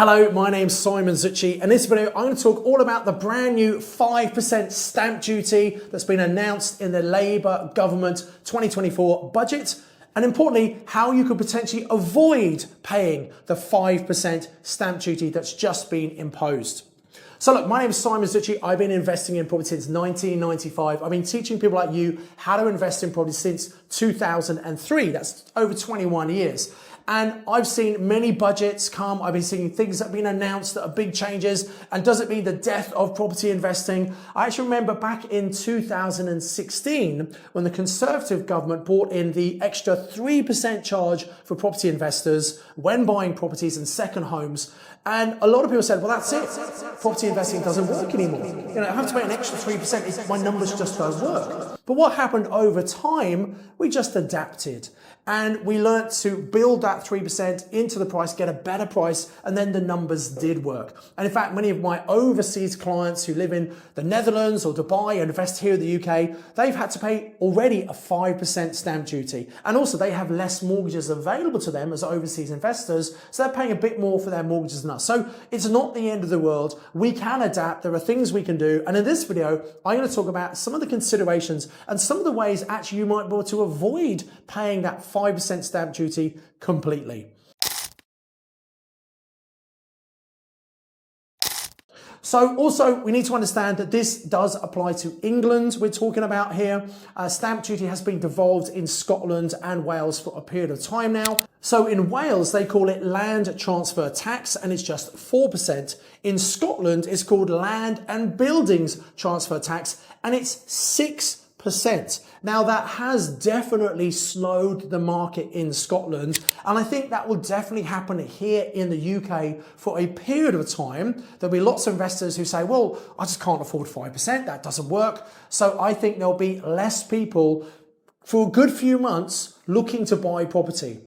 Hello, my name's Simon Zutshi, and in this video I'm going to talk all about the brand new 5% stamp duty that's been announced in the Labour government 2024 budget, and importantly, how you could potentially avoid paying the 5% stamp duty that's just been imposed. So look, my name is Simon Zutshi. I've been investing in property since 1995. I've been teaching people like you how to invest in property since 2003. That's over 21 years. And I've seen many budgets come. I've been seeing things that have been announced that are big changes. And does it mean the death of property investing? I actually remember back in 2016 when the Conservative government brought in the extra 3% charge for property investors when buying properties and second homes. And a lot of people said, well, that's it. Property investing doesn't work anymore. You know, I have to pay an extra 3% if my numbers just don't work. But what happened over time, we just adapted. And we learned to build that 3% into the price, get a better price, and then the numbers did work. And in fact, many of my overseas clients who live in the Netherlands or Dubai and invest here in the UK, they've had to pay already a 5% stamp duty. And also they have less mortgages available to them as overseas investors, so they're paying a bit more for their mortgages than us. So it's not the end of the world. We can adapt. There are things we can do. And in this video, I'm going to talk about some of the considerations and some of the ways actually you might be able to avoid paying that 5% stamp duty completely. So also we need to understand that this does apply to England. We're talking about here. Stamp duty has been devolved in Scotland and Wales for a period of time now. So in Wales, they call it land transfer tax and it's just 4%. In Scotland, it's called land and buildings transfer tax and it's 6%. Now that has definitely slowed the market in Scotland, and I think that will definitely happen here in the UK for a period of time. There'll be lots of investors who say, well, I just can't afford 5%, that doesn't work. So I think there'll be less people for a good few months looking to buy property.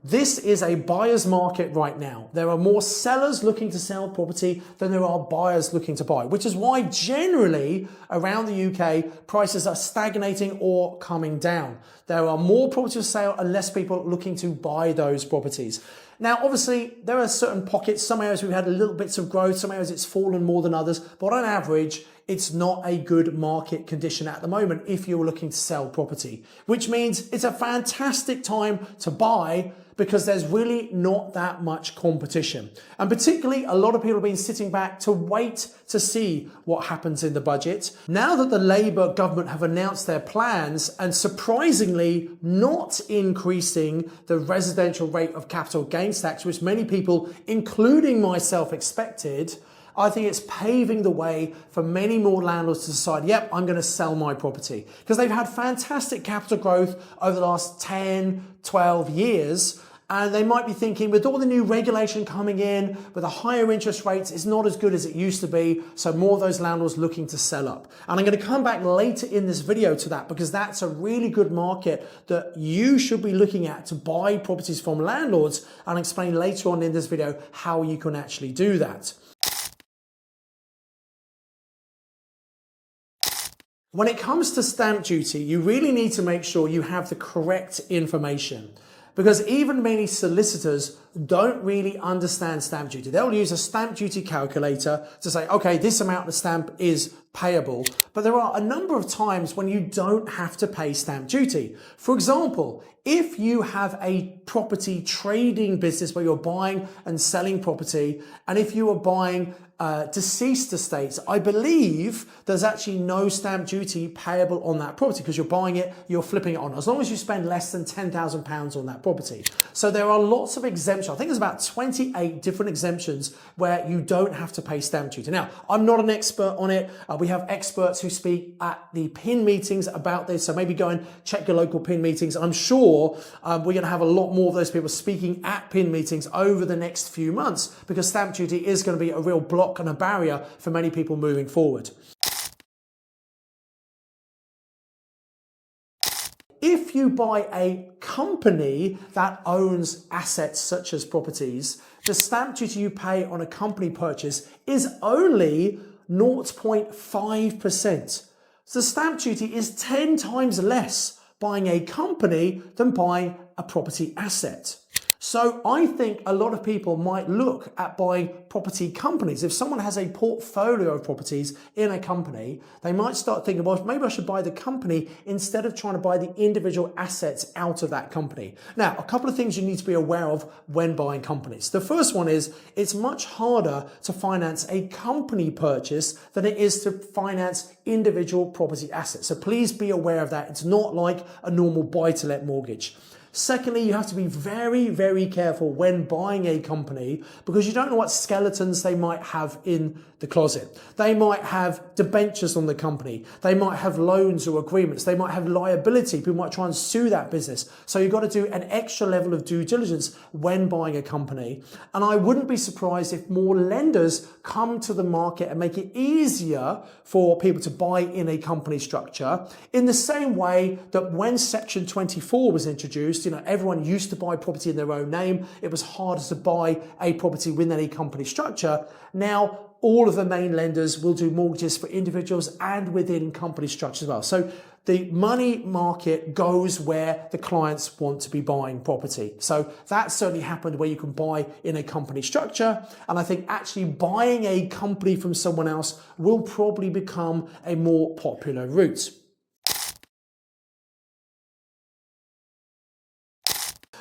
This is a buyer's market right now. There are more sellers looking to sell property than there are buyers looking to buy, which is why generally around the UK, prices are stagnating or coming down. There are more properties for sale and less people looking to buy those properties. Now, obviously, there are certain pockets. Some areas we've had a little bits of growth. Some areas it's fallen more than others. But on average, it's not a good market condition at the moment if you're looking to sell property, which means it's a fantastic time to buy because there's really not that much competition. And particularly, a lot of people have been sitting back to wait to see what happens in the budget. Now that the Labour government have announced their plans and surprisingly not increasing the residential rate of capital gains tax, which many people, including myself, expected, I think it's paving the way for many more landlords to decide, yep, I'm going to sell my property. Because they've had fantastic capital growth over the last 10, 12 years. And they might be thinking, with all the new regulation coming in, with the higher interest rates, it's not as good as it used to be. So more of those landlords looking to sell up. And I'm going to come back later in this video to that because that's a really good market that you should be looking at to buy properties from landlords. And I'll explain later on in this video how you can actually do that. When it comes to stamp duty, you really need to make sure you have the correct information because even many solicitors don't really understand stamp duty. They'll use a stamp duty calculator to say, okay, this amount of stamp is payable. But there are a number of times when you don't have to pay stamp duty. For example, if you have a property trading business where you're buying and selling property, and if you are buying deceased estates, I believe there's actually no stamp duty payable on that property because you're buying it, you're flipping it on, as long as you spend less than £10,000 on that property. So there are lots of exemptions. I think there's about 28 different exemptions where you don't have to pay stamp duty. Now, I'm not an expert on it. We have experts who speak at the PIN meetings about this, so maybe go and check your local PIN meetings. I'm sure we're going to have a lot more of those people speaking at PIN meetings over the next few months because stamp duty is going to be a real block and a barrier for many people moving forward. If you buy a company that owns assets such as properties, the stamp duty you pay on a company purchase is only 0.5%. So the stamp duty is 10 times less buying a company than buying a property asset. So I think a lot of people might look at buying property companies. If someone has a portfolio of properties in a company, they might start thinking, well, maybe I should buy the company instead of trying to buy the individual assets out of that company. Now, a couple of things you need to be aware of when buying companies. The first one is it's much harder to finance a company purchase than it is to finance individual property assets. So please be aware of that. It's not like a normal buy-to-let mortgage. Secondly, you have to be very, very careful when buying a company because you don't know what skeletons they might have in the closet. They might have debentures on the company. They might have loans or agreements. They might have liability. People might try and sue that business. So you've got to do an extra level of due diligence when buying a company. And I wouldn't be surprised if more lenders come to the market and make it easier for people to buy in a company structure in the same way that when Section 24 was introduced, everyone used to buy property in their own name. It was harder to buy a property within any company structure. Now, all of the main lenders will do mortgages for individuals and within company structures as well. So the money market goes where the clients want to be buying property. So that certainly happened where you can buy in a company structure. And I think actually buying a company from someone else will probably become a more popular route.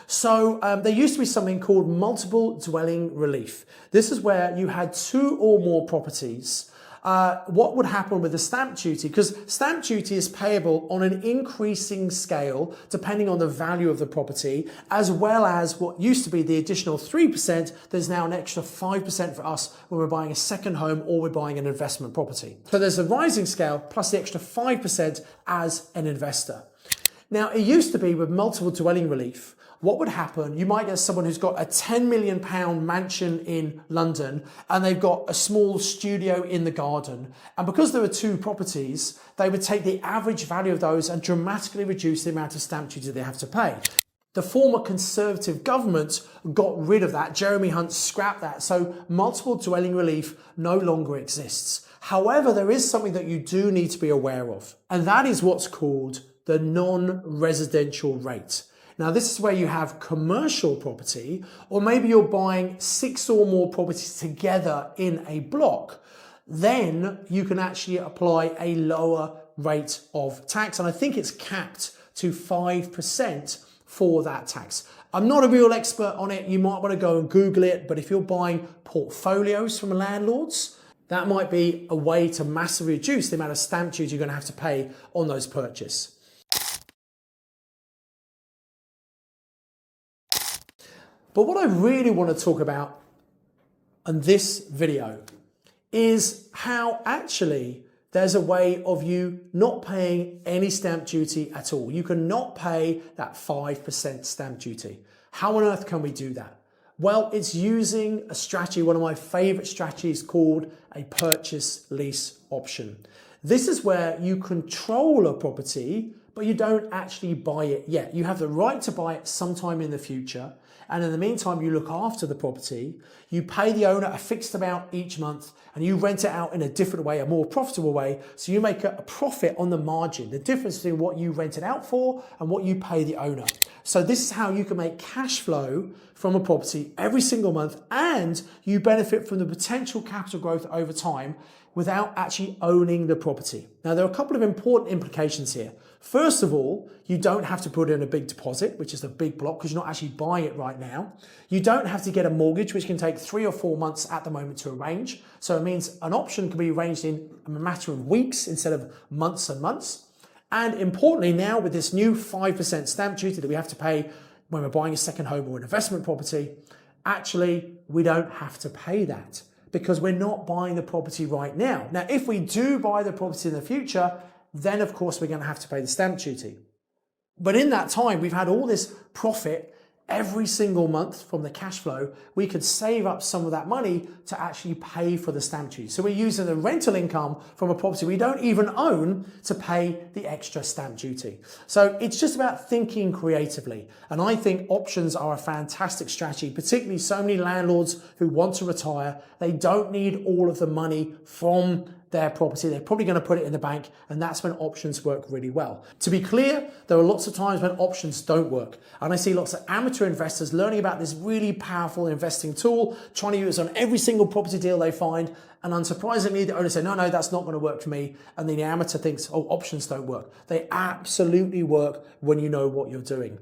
So there used to be something called multiple dwelling relief. This is where you had two or more properties. What would happen with the stamp duty? Because stamp duty is payable on an increasing scale depending on the value of the property, as well as what used to be the additional 3%, there's now an extra 5% for us when we're buying a second home or we're buying an investment property. So there's a rising scale plus the extra 5% as an investor. Now, it used to be with multiple dwelling relief, what would happen, you might get someone who's got a £10 million mansion in London and they've got a small studio in the garden. And because there were two properties, they would take the average value of those and dramatically reduce the amount of stamp duty they have to pay. The former Conservative government got rid of that. Jeremy Hunt scrapped that. So multiple dwelling relief no longer exists. However, there is something that you do need to be aware of, and that is what's called the non-residential rate. Now, this is where you have commercial property, or maybe you're buying 6 or more properties together in a block. Then you can actually apply a lower rate of tax. And I think it's capped to 5% for that tax. I'm not a real expert on it. You might want to go and Google it. But if you're buying portfolios from landlords, that might be a way to massively reduce the amount of stamp duty you're going to have to pay on those purchases. But what I really want to talk about in this video is how actually there's a way of you not paying any stamp duty at all. You can not pay that 5% stamp duty. How on earth can we do that? Well, it's using a strategy, one of my favorite strategies called a purchase lease option. This is where you control a property, but you don't actually buy it yet. You have the right to buy it sometime in the future. And in the meantime, you look after the property, you pay the owner a fixed amount each month, and you rent it out in a different way, a more profitable way. So you make a profit on the margin, the difference between what you rent it out for and what you pay the owner. So this is how you can make cash flow from a property every single month, and you benefit from the potential capital growth over time without actually owning the property. Now, there are a couple of important implications here. First of all, you don't have to put in a big deposit, which is a big block because you're not actually buying it right now. You don't have to get a mortgage, which can take 3 or 4 months at the moment to arrange. So it means an option can be arranged in a matter of weeks instead of months and months. And importantly, now with this new 5% stamp duty that we have to pay when we're buying a second home or an investment property, actually, we don't have to pay that because we're not buying the property right now. Now, if we do buy the property in the future, then of course we're going to have to pay the stamp duty. But in that time, we've had all this profit every single month from the cash flow. We could save up some of that money to actually pay for the stamp duty. So we're using the rental income from a property we don't even own to pay the extra stamp duty. So it's just about thinking creatively. And I think options are a fantastic strategy, particularly so many landlords who want to retire. They don't need all of the money from their property. They're probably going to put it in the bank, and that's when options work really well. To be clear, there are lots of times when options don't work, and I see lots of amateur investors learning about this really powerful investing tool, trying to use it on every single property deal they find, and unsurprisingly, the owner say, no, that's not going to work for me, and then the amateur thinks, oh, options don't work. They absolutely work when you know what you're doing.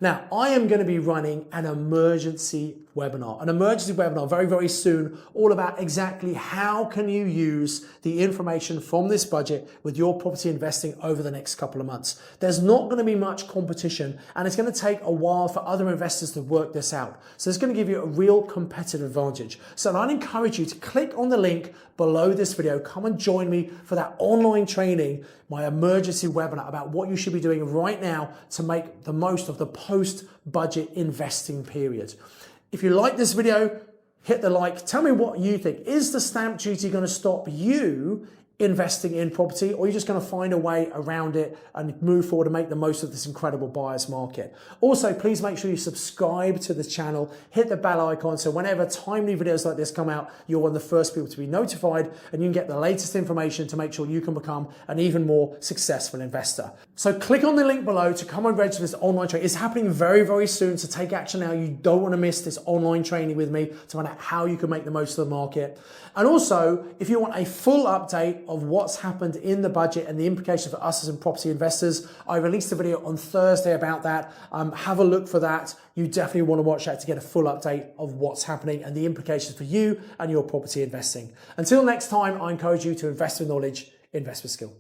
Now, I am going to be running an emergency webinar very, very soon, all about exactly how can you use the information from this budget with your property investing over the next couple of months. There's not going to be much competition, and it's going to take a while for other investors to work this out. So it's going to give you a real competitive advantage. So I'd encourage you to click on the link below this video, come and join me for that online training, my emergency webinar about what you should be doing right now to make the most of the post-budget investing period. If you like this video, hit the like. Tell me what you think. Is the stamp duty going to stop you investing in property, or are you just going to find a way around it and move forward and make the most of this incredible buyer's market? Also, please make sure you subscribe to the channel, hit the bell icon, so whenever timely videos like this come out, you're one of the first people to be notified, and you can get the latest information to make sure you can become an even more successful investor. So click on the link below to come and register this online training. It's happening very, very soon, so take action now. You don't want to miss this online training with me to find out how you can make the most of the market. And also, if you want a full update of what's happened in the budget and the implications for us as property investors, I released a video on Thursday about that. Have a look for that. You definitely want to watch that to get a full update of what's happening and the implications for you and your property investing. Until next time, I encourage you to invest with knowledge, invest with skill.